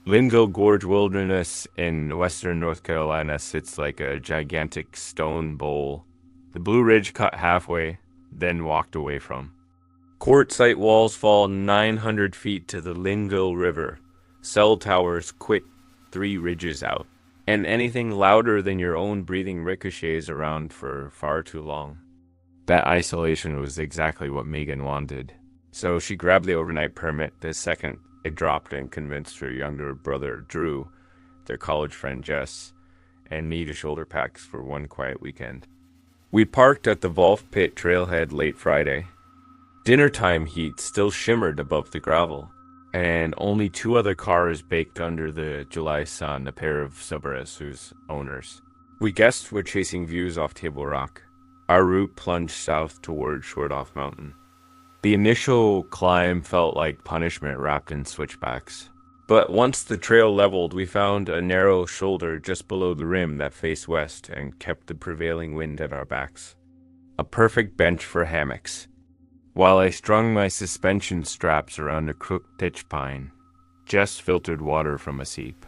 Linville Gorge Wilderness in western North Carolina sits like a gigantic stone bowl. The Blue Ridge cut halfway, then walked away from. Quartzite walls fall 900 feet to the Linville River. Cell towers quit 3 ridges out. And anything louder than your own breathing ricochets around for far too long. That isolation was exactly what Megan wanted. So she grabbed the overnight permit the second it dropped and convinced her younger brother, Drew, their college friend Jess, and me to shoulder packs for one quiet weekend. We parked at the Wolf Pit trailhead late Friday. Dinnertime heat still shimmered above the gravel, and only 2 other cars baked under the July sun, a pair of Subarus owners. We guessed we're chasing views off Table Rock. Our route plunged south toward Short Off Mountain. The initial climb felt like punishment wrapped in switchbacks. But once the trail leveled, we found a narrow shoulder just below the rim that faced west and kept the prevailing wind at our backs. A perfect bench for hammocks. While I strung my suspension straps around a crooked ditch pine, Jess filtered water from a seep.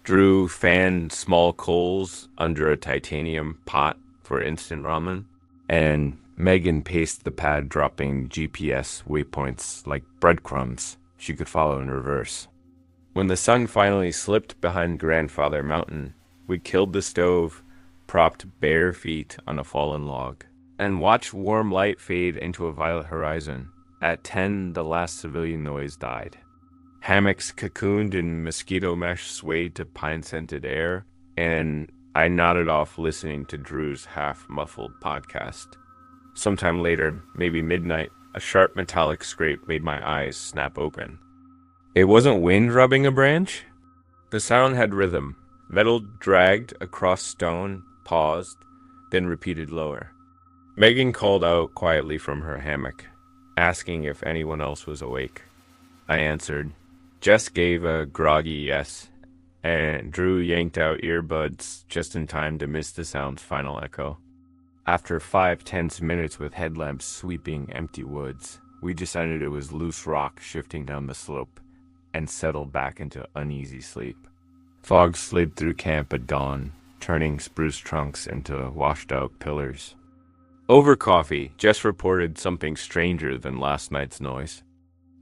Drew fanned small coals under a titanium pot for instant ramen, and Megan paced the pad, dropping GPS waypoints like breadcrumbs she could follow in reverse. When the sun finally slipped behind Grandfather Mountain, we killed the stove, propped bare feet on a fallen log, and watched warm light fade into a violet horizon. At 10, the last civilian noise died. Hammocks cocooned in mosquito mesh swayed to pine-scented air, and I nodded off listening to Drew's half-muffled podcast. Sometime later, maybe midnight, a sharp metallic scrape made my eyes snap open. It wasn't wind rubbing a branch. The sound had rhythm. Metal dragged across stone, paused, then repeated lower. Megan called out quietly from her hammock, asking if anyone else was awake. I answered. Jess gave a groggy yes, and Drew yanked out earbuds just in time to miss the sound's final echo. After 5 tense minutes with headlamps sweeping empty woods, we decided it was loose rock shifting down the slope, and settled back into uneasy sleep. Fog slid through camp at dawn, turning spruce trunks into washed-out pillars. Over coffee, Jess reported something stranger than last night's noise.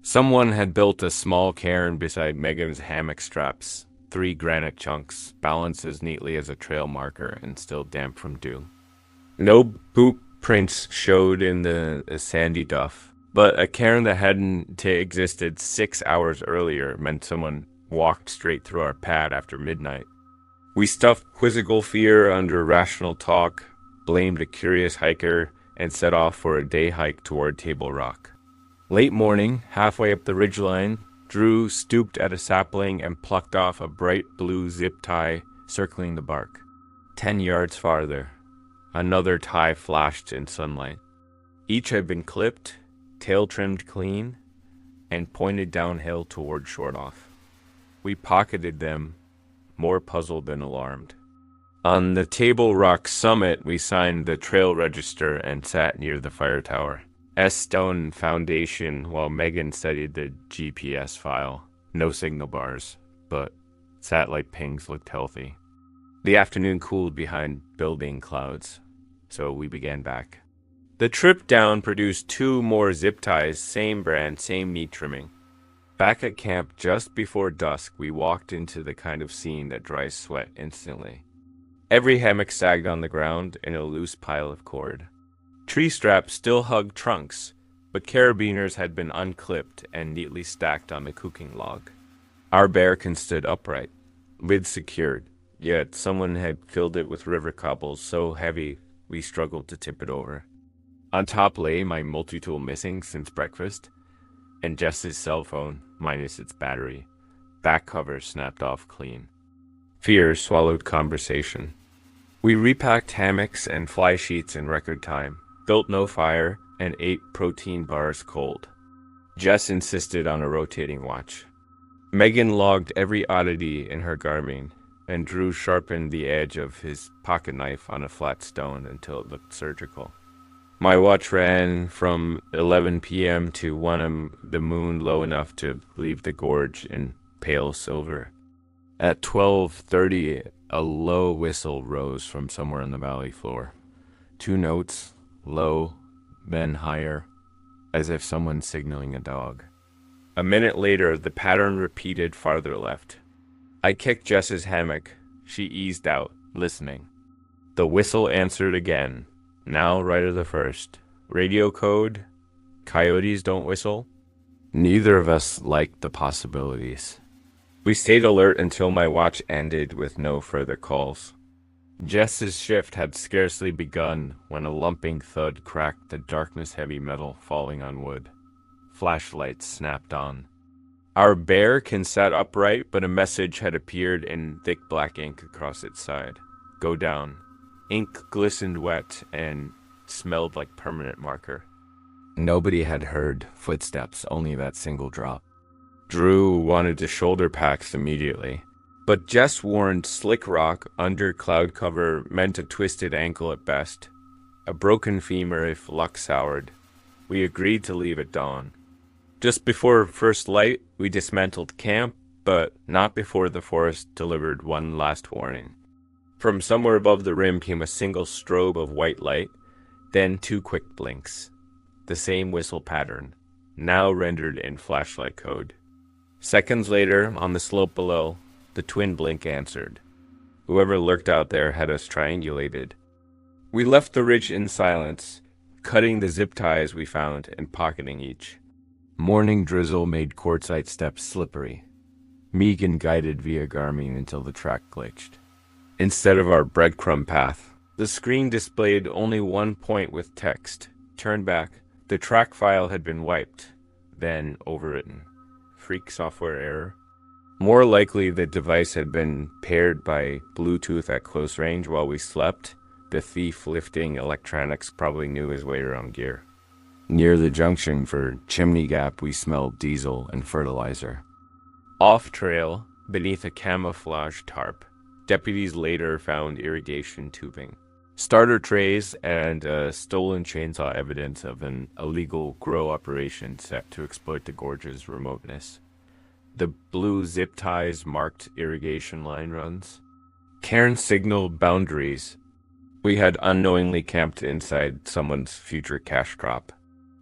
Someone had built a small cairn beside Megan's hammock straps, 3 granite chunks, balanced as neatly as a trail marker and still damp from dew. No boot prints showed in the sandy duff, but a cairn that hadn't existed 6 hours earlier meant someone walked straight through our pad after midnight. We stuffed quizzical fear under rational talk, blamed a curious hiker, and set off for a day hike toward Table Rock. Late morning, halfway up the ridgeline, Drew stooped at a sapling and plucked off a bright blue zip tie circling the bark. 10 yards farther, another tie flashed in sunlight. Each had been clipped, tail trimmed clean, and pointed downhill toward Short Off. We pocketed them, more puzzled than alarmed. On the Table Rock summit, we signed the trail register and sat near the fire tower. S-Stone Foundation while Megan studied the GPS file. No signal bars, but satellite pings looked healthy. The afternoon cooled behind building clouds, so we began back. The trip down produced 2 more zip ties, same brand, same meat trimming. Back at camp just before dusk, we walked into the kind of scene that dries sweat instantly. Every hammock sagged on the ground in a loose pile of cord. Tree straps still hugged trunks, but carabiners had been unclipped and neatly stacked on the cooking log. Our bearcan stood upright, lid secured, yet someone had filled it with river cobbles so heavy we struggled to tip it over. On top lay my multi-tool missing since breakfast, and Jess's cell phone, minus its battery. Back cover snapped off clean. Fear swallowed conversation. We repacked hammocks and fly sheets in record time, built no fire, and ate protein bars cold. Jess insisted on a rotating watch. Megan logged every oddity in her garming, and Drew sharpened the edge of his pocket knife on a flat stone until it looked surgical. My watch ran from 11 p.m. to 1 a.m., the moon low enough to leave the gorge in pale silver. At 12:30, a low whistle rose from somewhere on the valley floor. 2 notes, low, then higher, as if someone signaling a dog. A minute later, the pattern repeated farther left. I kicked Jess's hammock. She eased out, listening. The whistle answered again, now right of the first. Radio code, coyotes don't whistle. Neither of us liked the possibilities. We stayed alert until my watch ended with no further calls. Jess's shift had scarcely begun when a lumping thud cracked the darkness-heavy metal falling on wood. Flashlights snapped on. Our bearcan sat upright, but a message had appeared in thick black ink across its side. Go down. Ink glistened wet and smelled like permanent marker. Nobody had heard footsteps, only that single drop. Drew wanted to shoulder packs immediately, but Jess warned slick rock under cloud cover meant a twisted ankle at best, a broken femur if luck soured. We agreed to leave at dawn. Just before first light, we dismantled camp, but not before the forest delivered one last warning. From somewhere above the rim came a single strobe of white light, then 2 quick blinks. The same whistle pattern, now rendered in flashlight code. Seconds later, on the slope below, the twin blink answered. Whoever lurked out there had us triangulated. We left the ridge in silence, cutting the zip ties we found and pocketing each. Morning drizzle made quartzite steps slippery. Megan guided via Garmin until the track glitched. Instead of our breadcrumb path, the screen displayed only one point with text. Turn back. The track file had been wiped, then overwritten. Freak software error. More likely, the device had been paired by Bluetooth at close range while we slept. The thief lifting electronics probably knew his way around gear. Near the junction for Chimney Gap, we smelled diesel and fertilizer. Off-trail, beneath a camouflage tarp, deputies later found irrigation tubing, starter trays, and stolen chainsaw evidence of an illegal grow operation set to exploit the gorge's remoteness. The blue zip ties marked irrigation line runs. Cairn signaled boundaries. We had unknowingly camped inside someone's future cash crop.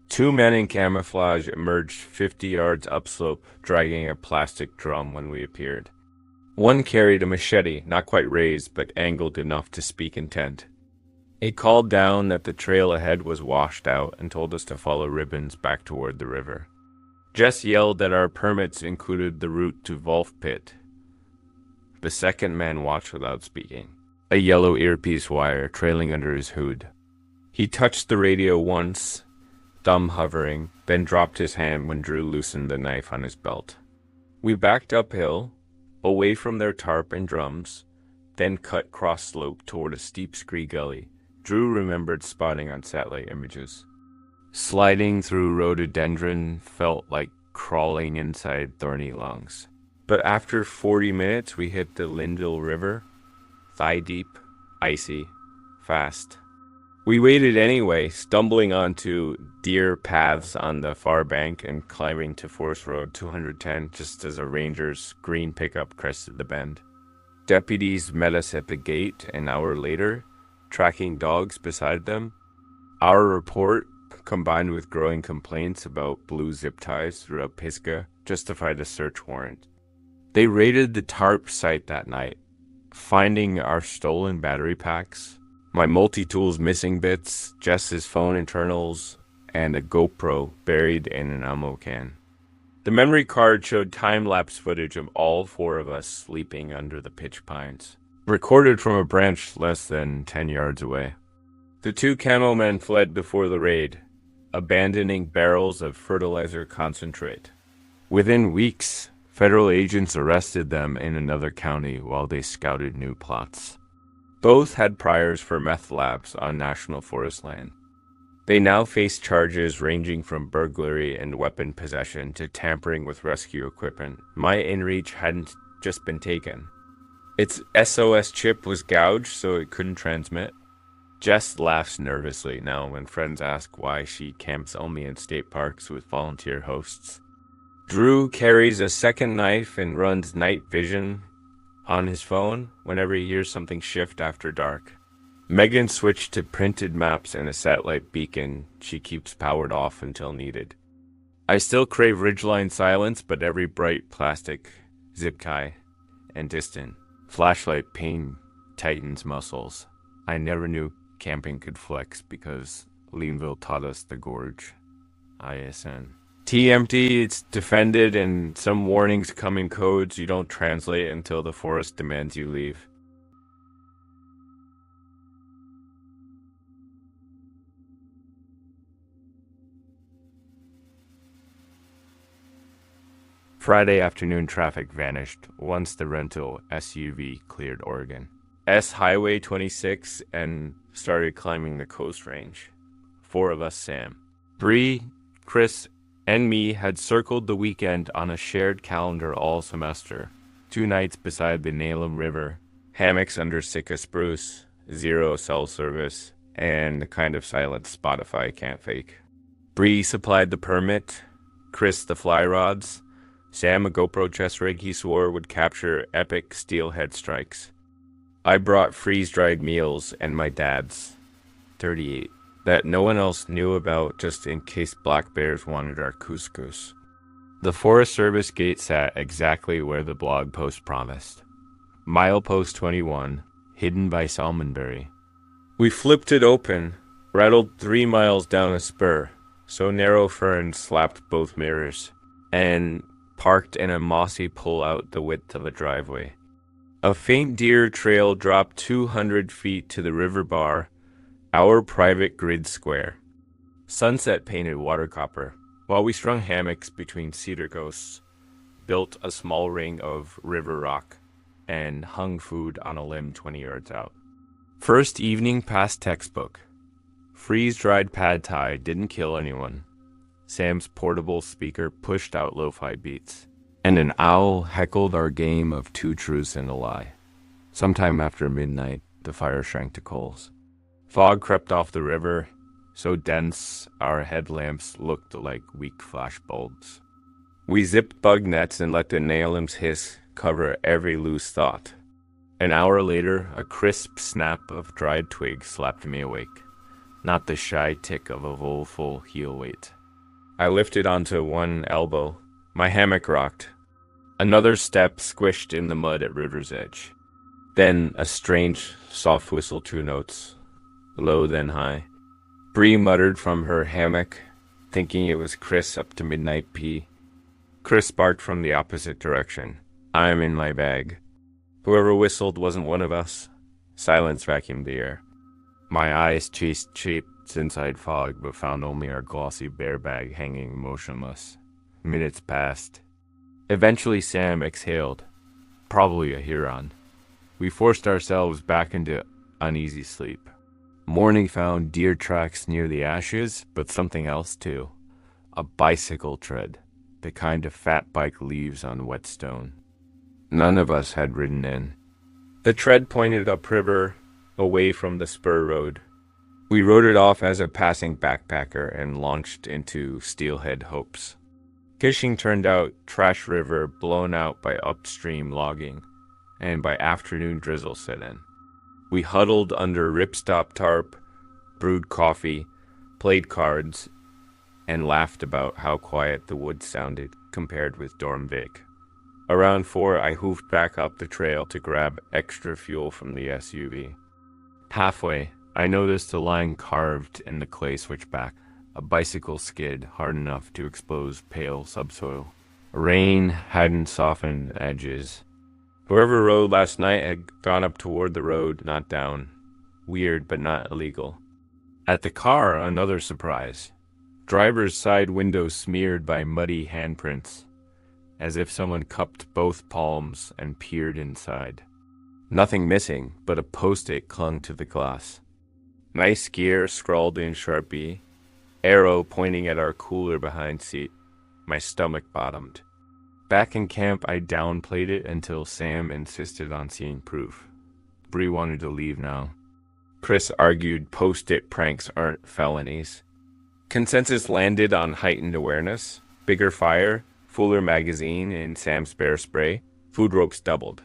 2 men in camouflage emerged 50 yards upslope, dragging a plastic drum when we appeared. One carried a machete, not quite raised, but angled enough to speak intent. It called down that the trail ahead was washed out and told us to follow ribbons back toward the river. Jess yelled that our permits included the route to Wolf Pit. The second man watched without speaking, a yellow earpiece wire trailing under his hood. He touched the radio once, thumb hovering, then dropped his hand when Drew loosened the knife on his belt. We backed uphill, away from their tarp and drums, then cut cross-slope toward a steep scree gully Drew remembered spotting on satellite images. Sliding through rhododendron felt like crawling inside thorny lungs. But after 40 minutes, we hit the Linville River, thigh-deep, icy, fast. We waited anyway, stumbling onto deer paths on the far bank and climbing to Forest Road 210 just as a ranger's green pickup crested the bend. Deputies met us at the gate an hour later, tracking dogs beside them. Our report, combined with growing complaints about blue zip ties throughout Pisgah, justified a search warrant. They raided the tarp site that night, finding our stolen battery packs, my multi-tool's missing bits, Jess's phone internals, and a GoPro buried in an ammo can. The memory card showed time-lapse footage of all 4 of us sleeping under the pitch pines, recorded from a branch less than 10 yards away. The 2 camo men fled before the raid, abandoning barrels of fertilizer concentrate. Within weeks, federal agents arrested them in another county while they scouted new plots. Both had priors for meth labs on national forest land. They now face charges ranging from burglary and weapon possession to tampering with rescue equipment. My inReach hadn't just been taken. Its SOS chip was gouged so it couldn't transmit. Jess laughs nervously now when friends ask why she camps only in state parks with volunteer hosts. Drew carries a second knife and runs night vision, on his phone whenever he hears something shift after dark. Megan switched to printed maps and a satellite beacon she keeps powered off until needed. I still crave ridgeline silence, but every bright plastic, zip-tie, and distant flashlight pain tightens muscles. I never knew camping could flex because Linville taught us the Gorge. ISN. TMT, it's defended, and some warnings come in codes you don't translate until the forest demands you leave. Friday afternoon traffic vanished once the rental SUV cleared Oregon. Highway 26 and started climbing the Coast Range. 4 of us, Sam, Bree, Chris, and me had circled the weekend on a shared calendar all semester. 2 nights beside the Nalum River, hammocks under Sitka spruce, 0 cell service, and the kind of silent Spotify can't fake. Bree supplied the permit, Chris the fly rods, Sam a GoPro chest rig he swore would capture epic steelhead strikes. I brought freeze-dried meals and my dad's, 38, that no one else knew about just in case black bears wanted our couscous. The Forest Service gate sat exactly where the blog post promised. Milepost 21, hidden by salmonberry. We flipped it open, rattled 3 miles down a spur, so narrow ferns slapped both mirrors, and parked in a mossy pull-out the width of a driveway. A faint deer trail dropped 200 feet to the river bar, our private grid square. Sunset painted water copper, while we strung hammocks between cedar ghosts, built a small ring of river rock, and hung food on a limb 20 yards out. First evening past textbook. Freeze-dried pad thai didn't kill anyone. Sam's portable speaker pushed out lo-fi beats, and an owl heckled our game of 2 truths and a lie. Sometime after midnight, the fire shrank to coals. Fog crept off the river, so dense our headlamps looked like weak flash bulbs. We zipped bug nets and let the Nalum's hiss cover every loose thought. An hour later, a crisp snap of dried twigs slapped me awake, not the shy tick of a woeful heel weight. I lifted onto one elbow. My hammock rocked. Another step squished in the mud at river's edge. Then a strange, soft whistle 2 notes, low then high. Bree muttered from her hammock, thinking it was Chris up to midnight pee. Chris barked from the opposite direction. I'm in my bag. Whoever whistled wasn't one of us. Silence vacuumed the air. My eyes chased shapes inside fog, but found only our glossy bear bag hanging motionless. Minutes passed. Eventually Sam exhaled. Probably a Huron. We forced ourselves back into uneasy sleep. Morning found deer tracks near the ashes, but something else too. A bicycle tread, the kind a fat bike leaves on wet stone. None of us had ridden in. The tread pointed upriver, away from the spur road. We rode it off as a passing backpacker and launched into steelhead hopes. Fishing turned out trash river blown out by upstream logging, and by afternoon drizzle set in. We huddled under ripstop tarp, brewed coffee, played cards, and laughed about how quiet the woods sounded compared with Dorm Vic. Around 4, I hoofed back up the trail to grab extra fuel from the SUV. Halfway, I noticed a line carved in the clay switchback, a bicycle skid hard enough to expose pale subsoil. Rain hadn't softened edges. Whoever rode last night had gone up toward the road, not down. Weird, but not illegal. At the car, another surprise. Driver's side window smeared by muddy handprints, as if someone cupped both palms and peered inside. Nothing missing, but a post-it clung to the glass. Nice gear scrawled in Sharpie, arrow pointing at our cooler behind seat. My stomach bottomed. Back in camp, I downplayed it until Sam insisted on seeing proof. Bree wanted to leave now. Chris argued post-it pranks aren't felonies. Consensus landed on heightened awareness, bigger fire, fuller magazine, and Sam's bear spray. Food ropes doubled.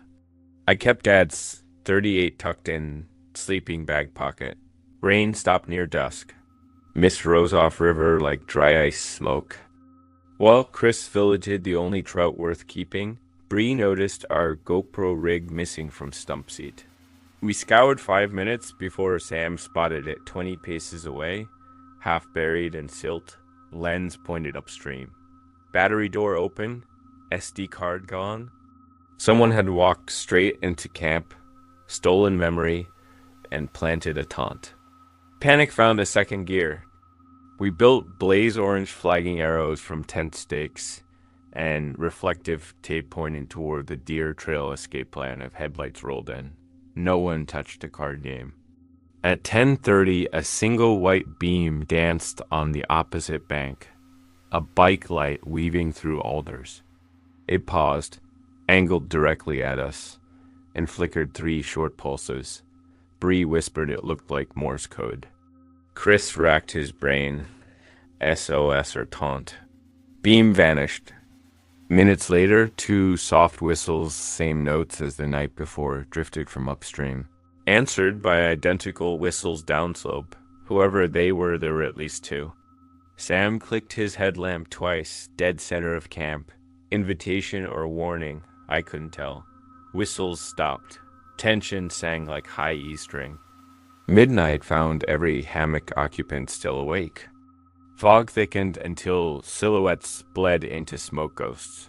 I kept Dad's 38 tucked in sleeping bag pocket. Rain stopped near dusk. Mist rose off river like dry ice smoke. While Chris villeted the only trout worth keeping, Bree noticed our GoPro rig missing from stump seat. We scoured 5 minutes before Sam spotted it 20 paces away, half buried in silt, lens pointed upstream. Battery door open, SD card gone. Someone had walked straight into camp, stolen memory, and planted a taunt. Panic found a second gear. We built blaze orange flagging arrows from tent stakes and reflective tape pointing toward the deer trail escape plan if headlights rolled in. No one touched a card game. At 10:30, a single white beam danced on the opposite bank, a bike light weaving through alders. It paused, angled directly at us, and flickered 3 short pulses. Bree whispered it looked like Morse code. Chris racked his brain. SOS or taunt. Beam vanished. Minutes later, 2 soft whistles, same notes as the night before, drifted from upstream. Answered by identical whistles downslope. Whoever they were, there were at least 2. Sam clicked his headlamp twice, dead center of camp. Invitation or warning, I couldn't tell. Whistles stopped. Tension sang like high E string. Midnight found every hammock occupant still awake. Fog thickened until silhouettes bled into smoke ghosts.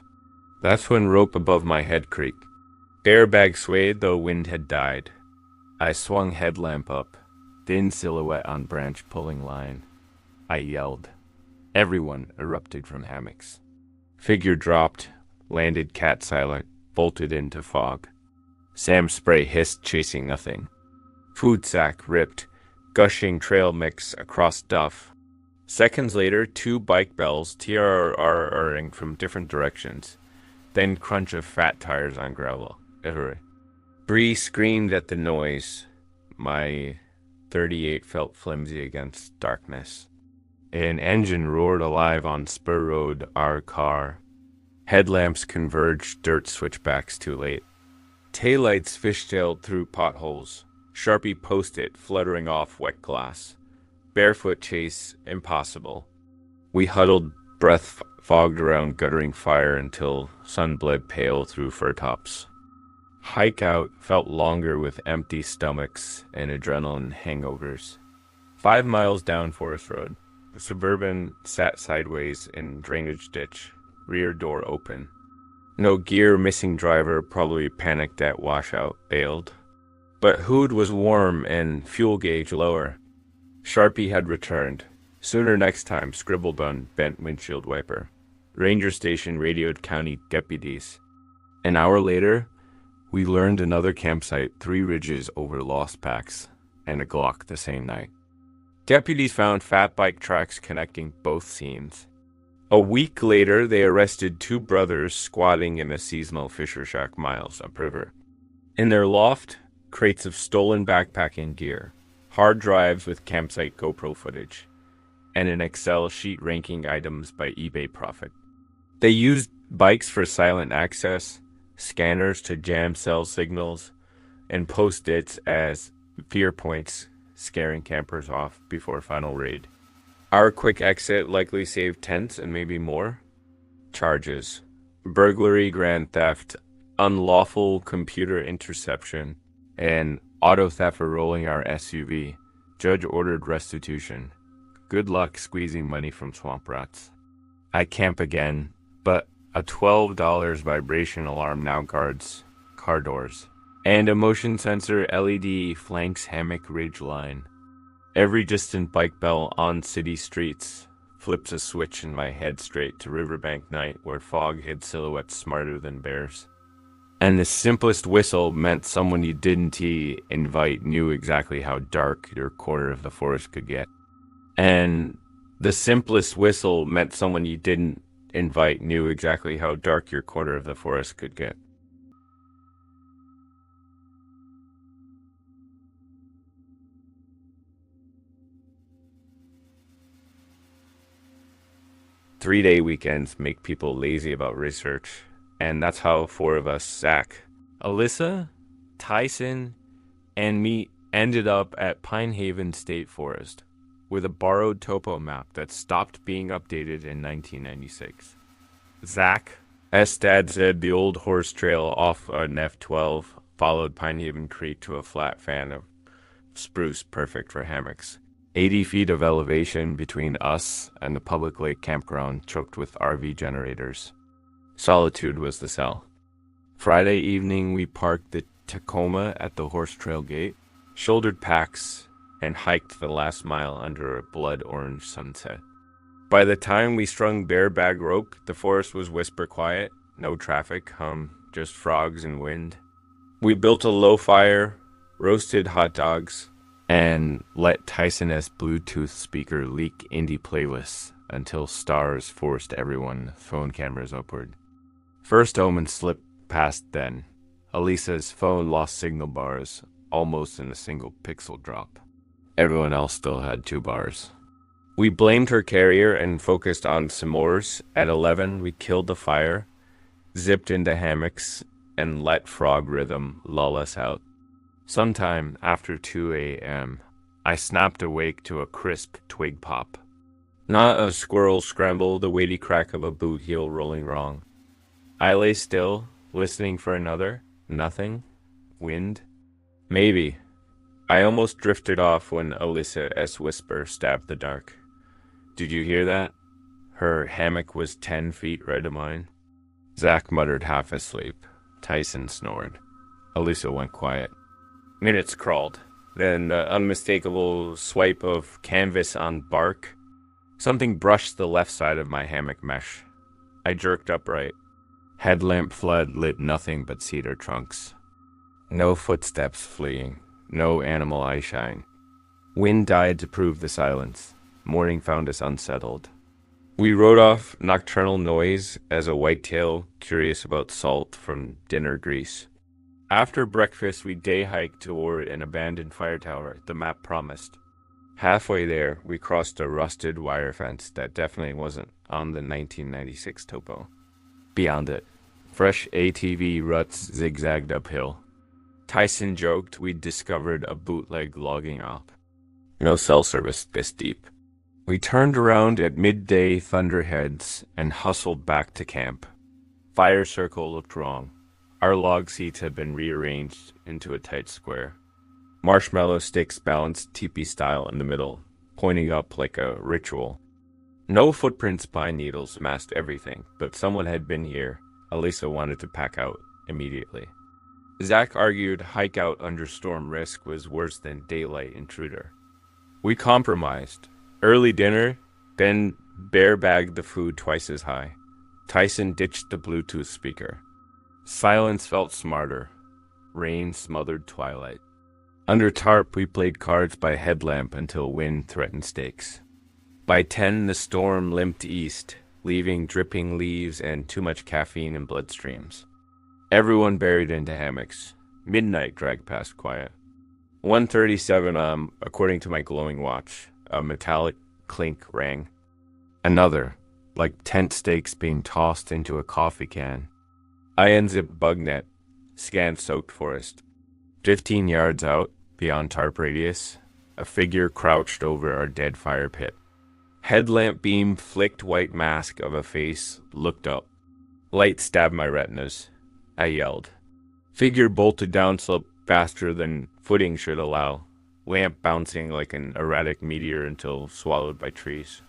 That's when rope above my head creaked. Airbag swayed though wind had died. I swung headlamp up, thin silhouette on branch pulling line. I yelled. Everyone erupted from hammocks. Figure dropped, landed cat silent, bolted into fog. Sam's spray hissed, chasing nothing. Food sack ripped, gushing trail mix across duff. Seconds later, 2 bike bells TRRRing from different directions. Then crunch of fat tires on gravel. Bree screamed at the noise. My 38 felt flimsy against darkness. An engine roared alive on spur road, our car. Headlamps converged, dirt switchbacks too late. Taillights fishtailed through potholes. Sharpie post-it fluttering off wet glass. Barefoot chase impossible. We huddled, breath fogged around guttering fire until sun bled pale through fir tops. Hike out felt longer with empty stomachs and adrenaline hangovers. 5 miles down Forest Road, the Suburban sat sideways in drainage ditch, rear door open. No gear, missing driver, probably panicked at washout, bailed. But hood was warm and fuel gauge lower. Sharpie had returned. Sooner next time, scribbled on bent windshield wiper. Ranger station radioed county deputies. An hour later, we learned another campsite 3 ridges over lost packs, and a Glock the same night. Deputies found fat bike tracks connecting both scenes. A week later, they arrested 2 brothers squatting in a seasonal Fisher Shack miles upriver. In their loft, crates of stolen backpacking gear, hard drives with campsite GoPro footage, and an Excel sheet ranking items by eBay profit. They used bikes for silent access, scanners to jam cell signals, and post-its as fear points, scaring campers off before final raid. Our quick exit likely saved tents and maybe more. Charges: burglary, grand theft, unlawful computer interception, and auto theft for rolling our SUV. Judge ordered restitution. Good luck squeezing money from swamp rats. I camp again, but a $12 vibration alarm now guards car doors, and a motion sensor LED flanks hammock ridge line. Every distant bike bell on city streets flips a switch in my head straight to Riverbank Night, where fog hid silhouettes smarter than bears. And the simplest whistle meant someone you didn't invite knew exactly how dark your quarter of the forest could get. And the simplest whistle meant someone you didn't invite knew exactly how dark your quarter of the forest could get. Three-day weekends make people lazy about research, and that's how 4 of us sack. Alyssa, Tyson and me ended up at Pinehaven State Forest with a borrowed topo map that stopped being updated in 1996. Zach, Dad said the old horse trail off an F12 followed Pinehaven Creek to a flat fan of spruce perfect for hammocks. 80 feet of elevation between us and the public lake campground choked with RV generators. Solitude was the cell. Friday evening, we parked the Tacoma at the horse trail gate, shouldered packs, and hiked the last mile under a blood-orange sunset. By the time we strung bear bag rope, the forest was whisper quiet, no traffic, just frogs and wind. We built a low fire, roasted hot dogs, and let Tyson's Bluetooth speaker leak indie playlists until stars forced everyone, phone cameras upward. First omen slipped past then. Elisa's phone lost signal bars, almost in a single pixel drop. Everyone else still had 2 bars. We blamed her carrier and focused on s'mores. At 11, we killed the fire, zipped into hammocks, and let frog rhythm lull us out. Sometime after 2 a.m., I snapped awake to a crisp twig pop. Not a squirrel scramble, the weighty crack of a boot heel rolling wrong. I lay still, listening for another. Nothing. Wind. Maybe. I almost drifted off when Alyssa's whisper stabbed the dark. Did you hear that? Her hammock was 10 feet right of mine. Zach muttered half asleep. Tyson snored. Alyssa went quiet. Minutes crawled. Then the unmistakable swipe of canvas on bark. Something brushed the left side of my hammock mesh. I jerked upright. Headlamp flood lit nothing but cedar trunks. No footsteps fleeing. No animal eye shine. Wind died to prove the silence. Morning found us unsettled. We rode off nocturnal noise as a whitetail curious about salt from dinner grease. After breakfast, we day-hiked toward an abandoned fire tower the map promised. Halfway there, we crossed a rusted wire fence that definitely wasn't on the 1996 topo. Beyond it, fresh ATV ruts zigzagged uphill. Tyson joked we'd discovered a bootleg logging op. No cell service this deep. We turned around at midday thunderheads and hustled back to camp. Fire circle looked wrong. Our log seats had been rearranged into a tight square. Marshmallow sticks balanced teepee style in the middle, pointing up like a ritual. No footprints, pine needles masked everything, but someone had been here. Elisa wanted to pack out immediately. Zach argued hike out under storm risk was worse than daylight intruder. We compromised. Early dinner, then bear bagged the food twice as high. Tyson ditched the Bluetooth speaker. Silence felt smarter. Rain smothered twilight. Under tarp, we played cards by headlamp until wind threatened stakes. By 10, the storm limped east, leaving dripping leaves and too much caffeine in bloodstreams. Everyone buried into hammocks. Midnight dragged past quiet. 1:37, according to my glowing watch, a metallic clink rang. Another, like tent stakes being tossed into a coffee can. I unzipped bug net, scanned soaked forest. 15 yards out, beyond tarp radius, a figure crouched over our dead fire pit. Headlamp beam flicked white mask of a face, looked up. Light stabbed my retinas. I yelled. Figure bolted down slope faster than footing should allow, lamp bouncing like an erratic meteor until swallowed by trees.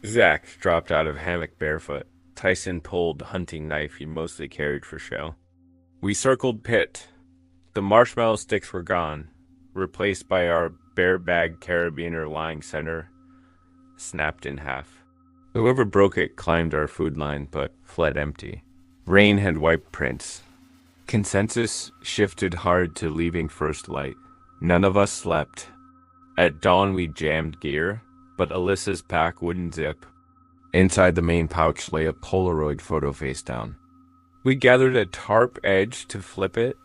Zach dropped out of hammock barefoot. Tyson pulled the hunting knife he mostly carried for show. We circled pit. The marshmallow sticks were gone, replaced by our bear bag carabiner lying center, snapped in half. Whoever broke it climbed our food line, but fled empty. Rain had wiped prints. Consensus shifted hard to leaving first light. None of us slept. At dawn we jammed gear, but Alyssa's pack wouldn't zip. Inside the main pouch lay a Polaroid photo face down. We gathered a tarp edge to flip it.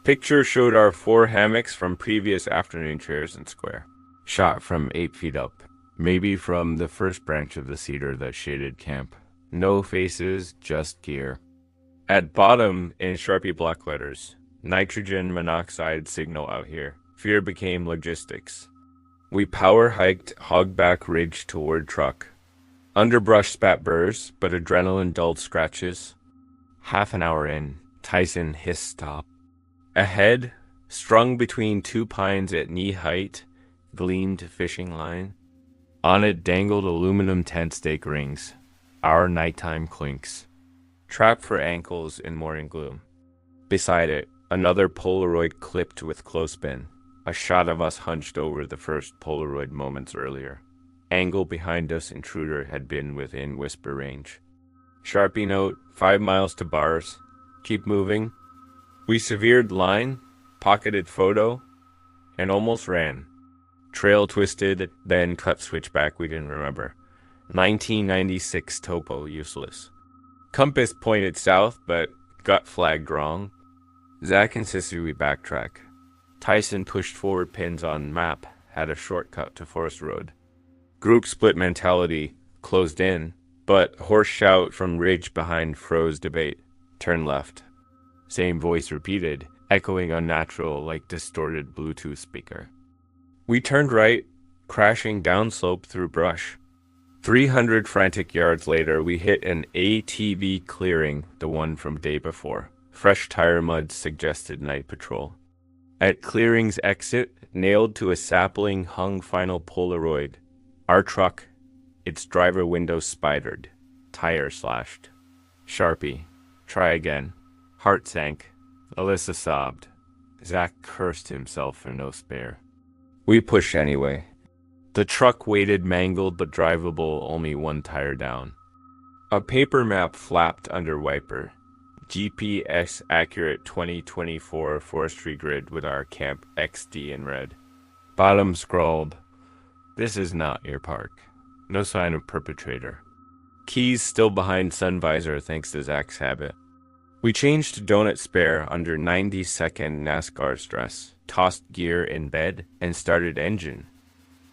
Picture showed our 4 hammocks from previous afternoon chairs and square, shot from 8 feet up, maybe from the first branch of the cedar that shaded camp. No faces, just gear. At bottom, in Sharpie block letters, nitrogen monoxide signal out here. Fear became logistics. We power hiked Hogback Ridge toward truck. Underbrush spat burrs, but adrenaline dulled scratches. Half an hour in, Tyson hissed stop. Ahead, strung between two pines at knee height, gleamed a fishing line. On it dangled aluminum tent stake rings, our nighttime clinks. Trapped for ankles in morning gloom. Beside it, another Polaroid clipped with clothespin. A shot of us hunched over the first Polaroid moments earlier. Angle behind us, intruder had been within whisper range. Sharpie note, 5 miles to bars. Keep moving. We severed line, pocketed photo, and almost ran. Trail twisted, then cut switchback we didn't remember. 1996 topo useless. Compass pointed south, but gut flagged wrong. Zach insisted we backtrack. Tyson pushed forward pins on map, had a shortcut to Forest Road. Group split mentality, closed in, but hoarse shout from ridge behind froze debate. Turn left. Same voice repeated, echoing unnatural like distorted Bluetooth speaker. We turned right, crashing downslope through brush. 300 frantic yards later, we hit an ATV clearing, the one from day before. Fresh tire mud suggested night patrol. At clearing's exit, nailed to a sapling hung final Polaroid. Our truck, its driver window spidered, tire slashed. Sharpie, try again. Heart sank. Alyssa sobbed. Zach cursed himself for no spare. We pushed anyway. The truck waited mangled but drivable, only one tire down. A paper map flapped under wiper. GPS accurate 2024 forestry grid with our camp XD in red. Bottom scrawled, "This is not your park." No sign of perpetrator. Keys still behind sun visor thanks to Zach's habit. We changed to donut spare under 90-second NASCAR stress, tossed gear in bed, and started engine.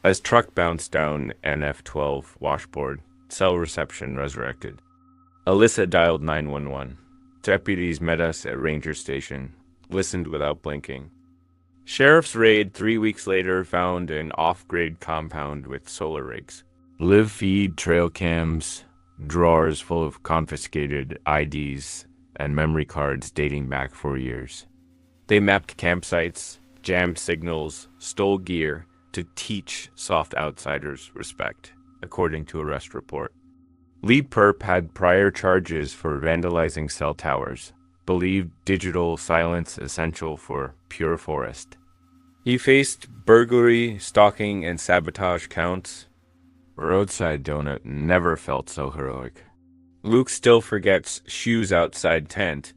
As truck bounced down NF12 washboard, cell reception resurrected. Alyssa dialed 911. Deputies met us at Ranger Station, listened without blinking. Sheriff's raid 3 weeks later found an off-grid compound with solar rigs. Live feed, trail cams, drawers full of confiscated IDs, and memory cards dating back 4 years. They mapped campsites, jammed signals, stole gear to teach soft outsiders respect, according to arrest report. Lee Perp had prior charges for vandalizing cell towers, believed digital silence essential for pure forest. He faced burglary, stalking, and sabotage counts. Roadside donut never felt so heroic. Luke still forgets shoes outside tent,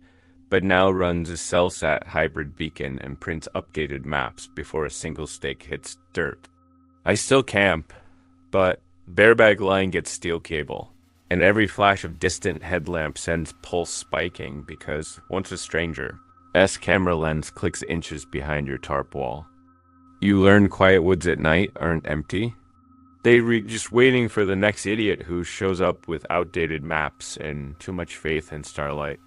but now runs a CellSat hybrid beacon and prints updated maps before a single stake hits dirt. I still camp, but barebag line gets steel cable, and every flash of distant headlamp sends pulse spiking because, once a stranger, camera lens clicks inches behind your tarp wall. You learn quiet woods at night aren't empty. They just waiting for the next idiot who shows up with outdated maps and too much faith in starlight.